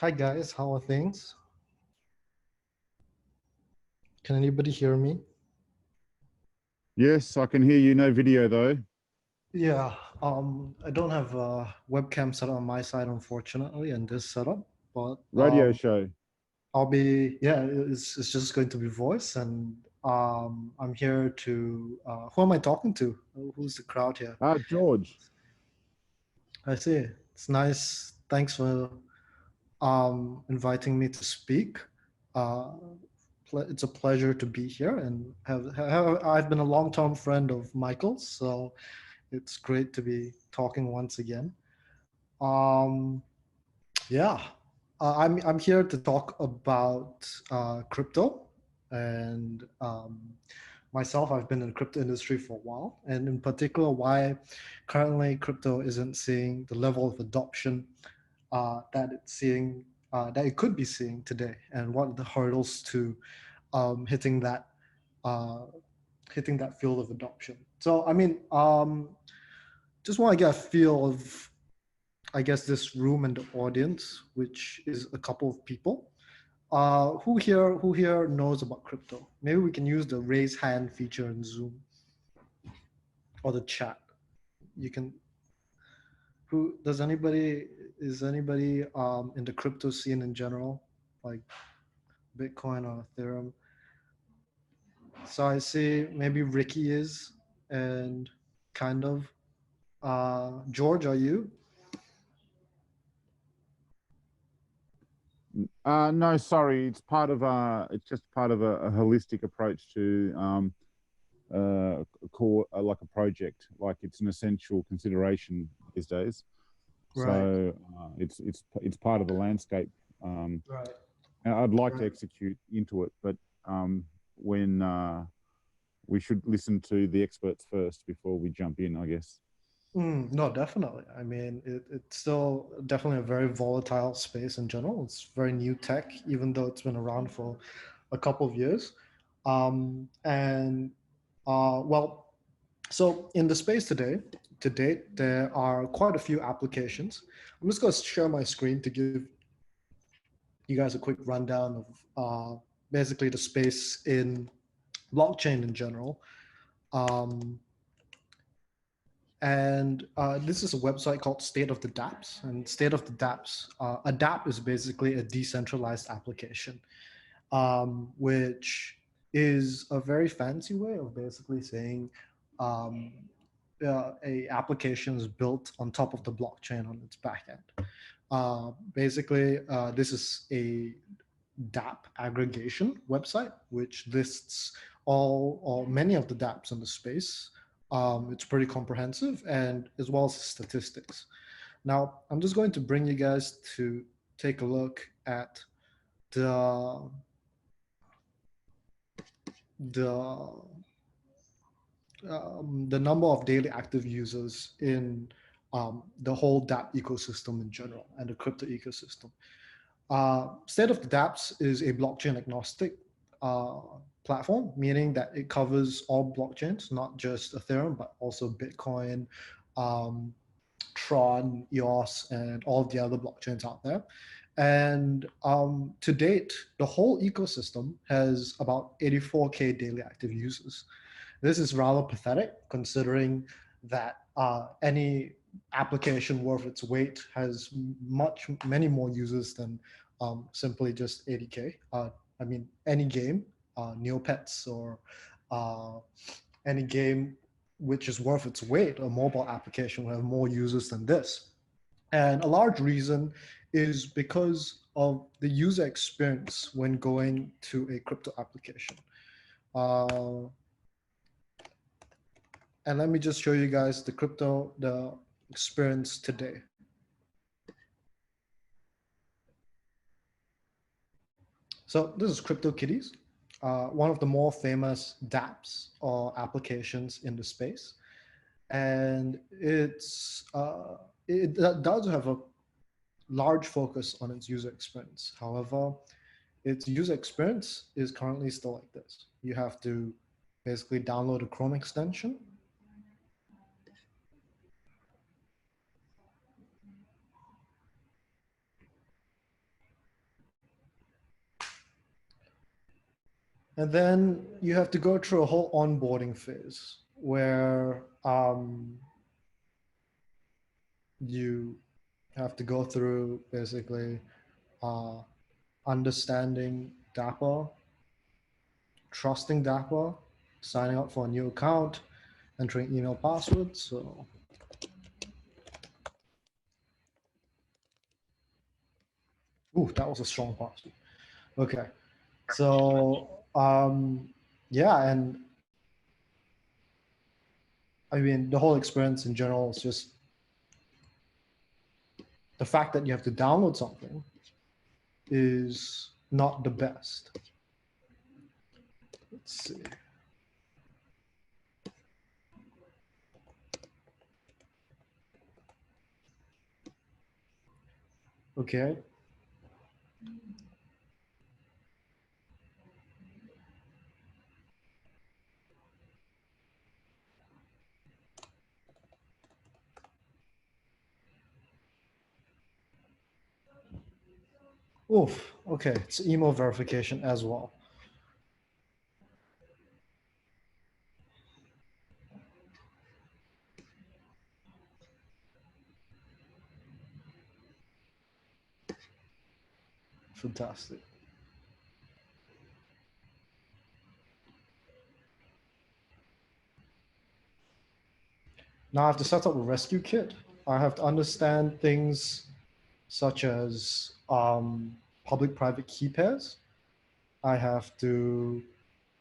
Hi guys, how are things? Can anybody hear me? Yes, I can hear you. No video though. Yeah, I don't have a webcam set up on my side, unfortunately, in this setup, but Radio show. I'll be, yeah, it's just going to be voice, and I'm here to, who am I talking to? Who's the crowd here? George. I see. It's nice. Thanks for inviting me to speak. Uh, it's a pleasure to be here, and I've been a long-term friend of Michael's, so it's great to be talking once again. Um, yeah, I'm here to talk about crypto, and myself, I've been in the crypto industry for a while, and in particular, why currently crypto isn't seeing the level of adoption that it's seeing, that it could be seeing today, and what are the hurdles to hitting that uh, hitting that field of adoption. So, I mean, just want to get a feel of, I guess, this room and the audience, which is a couple of people. Who here knows about crypto? Maybe we can use the raise hand feature in Zoom or the chat. You can. Who does anybody is anybody in the crypto scene in general, like Bitcoin or Ethereum? So I see maybe Ricky is, and kind of. George, are you? No, sorry. It's just part of a holistic approach to a core, like a project. Like it's an essential consideration these days. Right. So it's part of the landscape. Um, Right. and I'd like to Right. execute into it, but when we should listen to the experts first before we jump in, I guess. No, definitely. I mean, it's still definitely a very volatile space in general. It's very new tech, even though it's been around for a couple of years. And well, so in the space today, to date, there are quite a few applications. I'm just going to share my screen to give you guys a quick rundown of basically the space in blockchain in general. Um, and this is a website called State of the dApps. And State of the dApps, a dApp is basically a decentralized application, which is a very fancy way of basically saying um, a application is built on top of the blockchain on its backend. Basically, this is a dApp aggregation website, which lists all or many of the dApps in the space. It's pretty comprehensive, and as well as statistics. Now, I'm just going to bring you guys to take a look at the the the number of daily active users in the whole dApp ecosystem in general and the crypto ecosystem. State of the dApps is a blockchain agnostic uh, platform, meaning that it covers all blockchains, not just Ethereum, but also Bitcoin, um, Tron, EOS, and all of the other blockchains out there. And to date, the whole ecosystem has about 84K daily active users. This is rather pathetic considering that any application worth its weight has many more users than simply just 80K. I mean, any game, Neopets or uh, any game which is worth its weight, a mobile application will have more users than this. And a large reason is because of the user experience when going to a crypto application. Uh, and let me just show you guys the experience today. So this is CryptoKitties, one of the more famous dApps or applications in the space. And it does have a large focus on its user experience. However, its user experience is currently still like this. You have to basically download a Chrome extension. And then you have to go through a whole onboarding phase where you have to go through basically uh, understanding Dapper, trusting Dapper, signing up for a new account, entering email passwords. So, ooh, that was a strong password. Okay, so yeah, and I mean the whole experience in general is just the fact that you have to download something is not the best. Let's see. Okay. Oof. Okay. It's email verification as well. Fantastic. Now I have to set up a rescue kit. I have to understand things such as public-private key pairs. I have to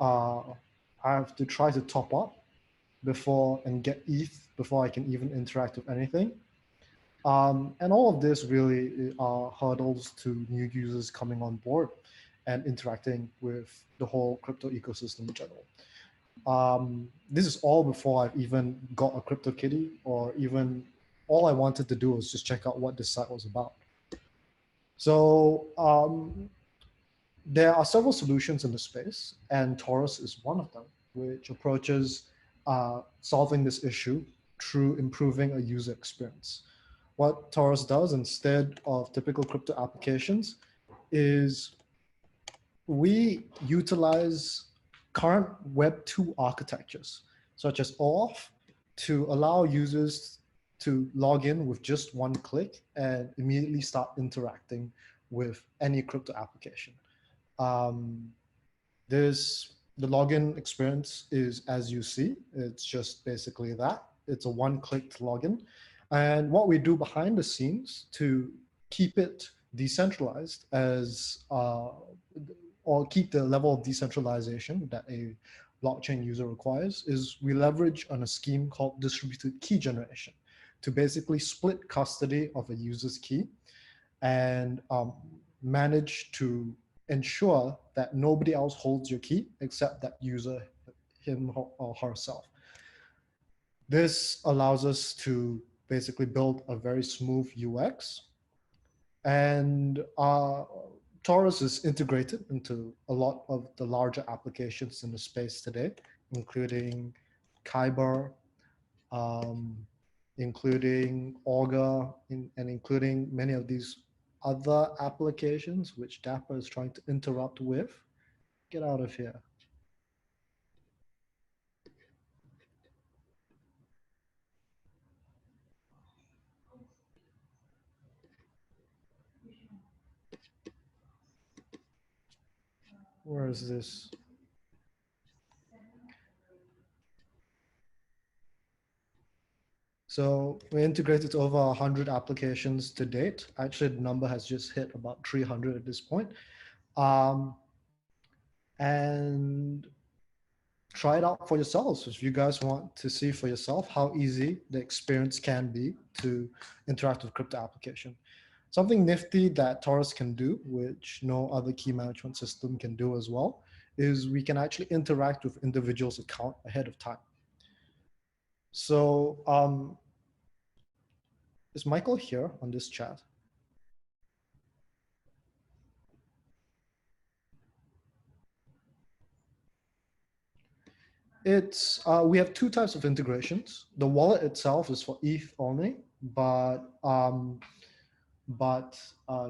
uh, I have to try to top up before and get ETH before I can even interact with anything. And all of this really are hurdles to new users coming on board and interacting with the whole crypto ecosystem in general. This is all before I've even got a CryptoKitty, or even all I wanted to do was just check out what this site was about. So there are several solutions in the space, and Taurus is one of them, which approaches solving this issue through improving a user experience. What Taurus does instead of typical crypto applications is we utilize current Web 2 architectures, such as OAuth, to allow users to log in with just one click and immediately start interacting with any crypto application. Um, the login experience is as you see. It's just basically that. It's a one-click login. And what we do behind the scenes to keep it decentralized or keep the level of decentralization that a blockchain user requires is we leverage on a scheme called distributed key generation to basically split custody of a user's key and manage to ensure that nobody else holds your key except that user, him or herself. This allows us to basically build a very smooth UX. And Taurus is integrated into a lot of the larger applications in the space today, including Kyber, um, including Augur, and including many of these other applications which Dapper is trying to interrupt with. Get out of here. Where is this? So we integrated over 100 applications to date. Actually, the number has just hit about 300 at this point. And try it out for yourselves if you guys want to see for yourself how easy the experience can be to interact with crypto application. Something nifty that Taurus can do, which no other key management system can do as well, is we can actually interact with individuals' account ahead of time. So is Michael here on this chat? It's we have two types of integrations. The wallet itself is for ETH only, but But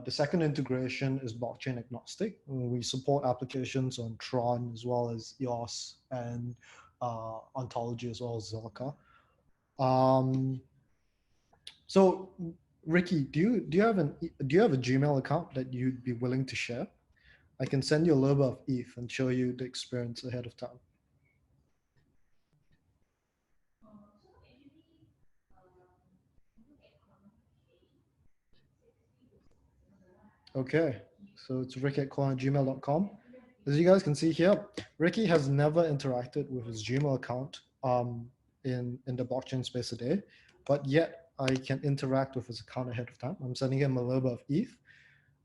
the second integration is blockchain agnostic. We support applications on Tron as well as EOS and Ontology as well as Zilliqa. Um, so, Ricky, do you have a Gmail account that you'd be willing to share? I can send you a little bit of ETH and show you the experience ahead of time. Okay, so it's ricky@gmail.com. As you guys can see here, Ricky has never interacted with his Gmail account in the blockchain space today, but yet I can interact with his account ahead of time. I'm sending him a little bit of ETH,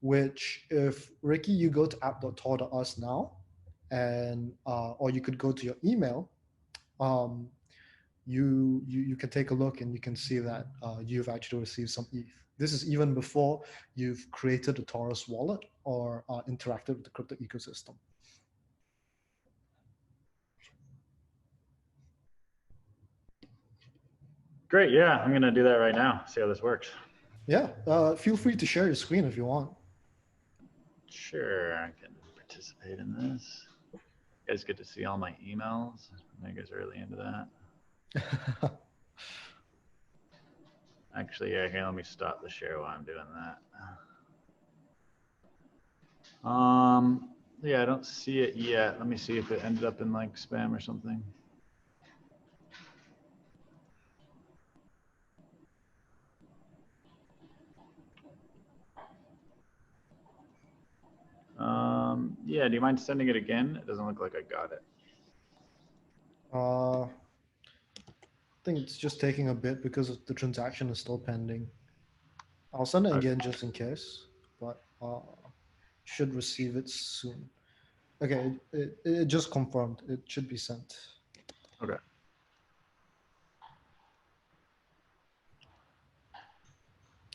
which if Ricky, you go to app.tor.us now, and or you could go to your email, um, you can take a look and you can see that you've actually received some ETH. This is even before you've created a Taurus wallet or interacted with the crypto ecosystem. Great. Yeah, I'm going to do that right now. See how this works. Yeah, feel free to share your screen if you want. Sure, I can participate in this. You guys get to see all my emails. You guys are really into that. Actually, yeah, here, let me stop the share while I'm doing that. Yeah, I don't see it yet. Let me see if it ended up in like spam or something. Yeah, do you mind sending it again? It doesn't look like I got it. I think it's just taking a bit because the transaction is still pending. I'll send it again just in case, but should receive it soon. Okay, it just confirmed. It should be sent. Okay.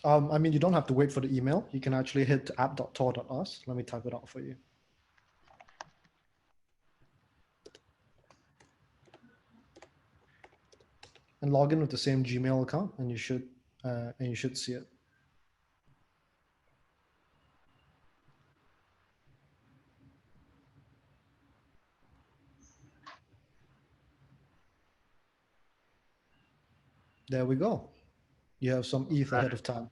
I mean, you don't have to wait for the email. You can actually hit app.tor.us. Let me type it out for you. And log in with the same Gmail account, and you should see it. There we go. You have some ETH ahead of time,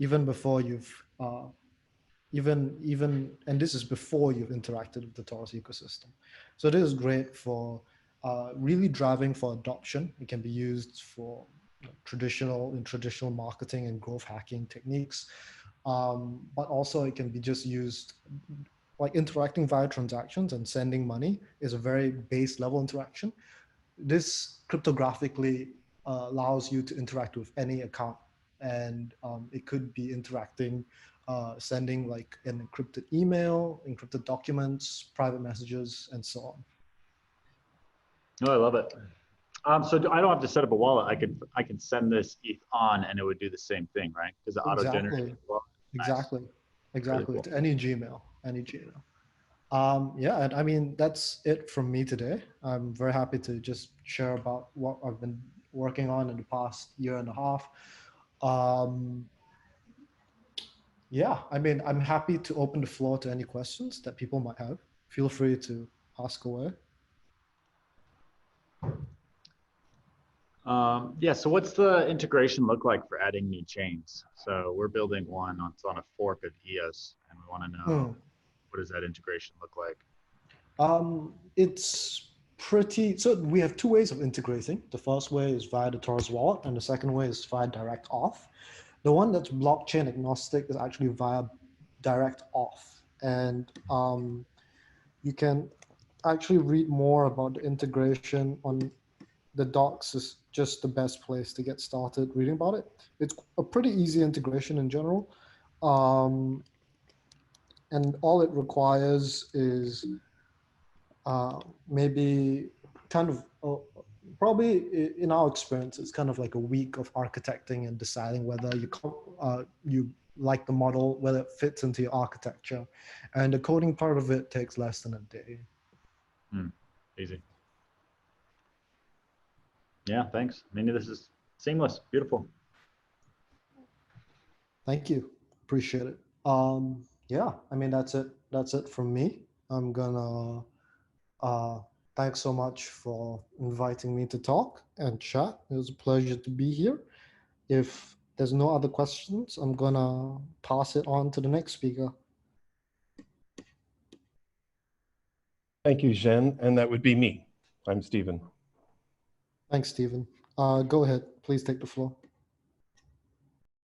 even before you've and this is before you've interacted with the Taurus ecosystem. So this is great for really driving for adoption. It can be used for traditional marketing and growth hacking techniques, but also it can be just used like interacting via transactions and sending money is a very base level interaction. This cryptographically allows you to interact with any account, and it could be interacting, sending like an encrypted email, encrypted documents, private messages, and so on. No, I love it. So I don't have to set up a wallet. I can send this ETH on, and it would do the same thing, right? Because it auto generates. Exactly, Nice. exactly. Really cool. To any Gmail, Yeah, and I mean that's it from me today. I'm very happy to just share about what I've been working on in the past year and a half. Yeah, I mean, I'm happy to open the floor to any questions that people might have. Feel free to ask away. Yeah, so what's the integration look like for adding new chains? So we're building one it's on a fork of EOS, and we want to know what does that integration look like? It's pretty, so we have two ways of integrating. The first way is via the Taurus wallet, and the second way is via direct auth. The one that's blockchain agnostic is actually via direct auth. And you can actually read more about the integration on the docs is just the best place to get started reading about it. It's a pretty easy integration in general. And all it requires is maybe kind of, probably in our experience, it's kind of like a week of architecting and deciding whether you like the model, whether it fits into your architecture. And the coding part of it takes less than a day. Easy. Yeah, thanks. I mean, this is seamless, beautiful. Thank you. Appreciate it. Yeah, I mean, that's it. That's it from me. I'm gonna, thanks so much for inviting me to talk and chat. It was a pleasure to be here. If there's no other questions, I'm gonna pass it on to the next speaker. Thank you, Zhen. And that would be me. I'm Stephen. Thanks, Stephen. Go ahead. Please take the floor.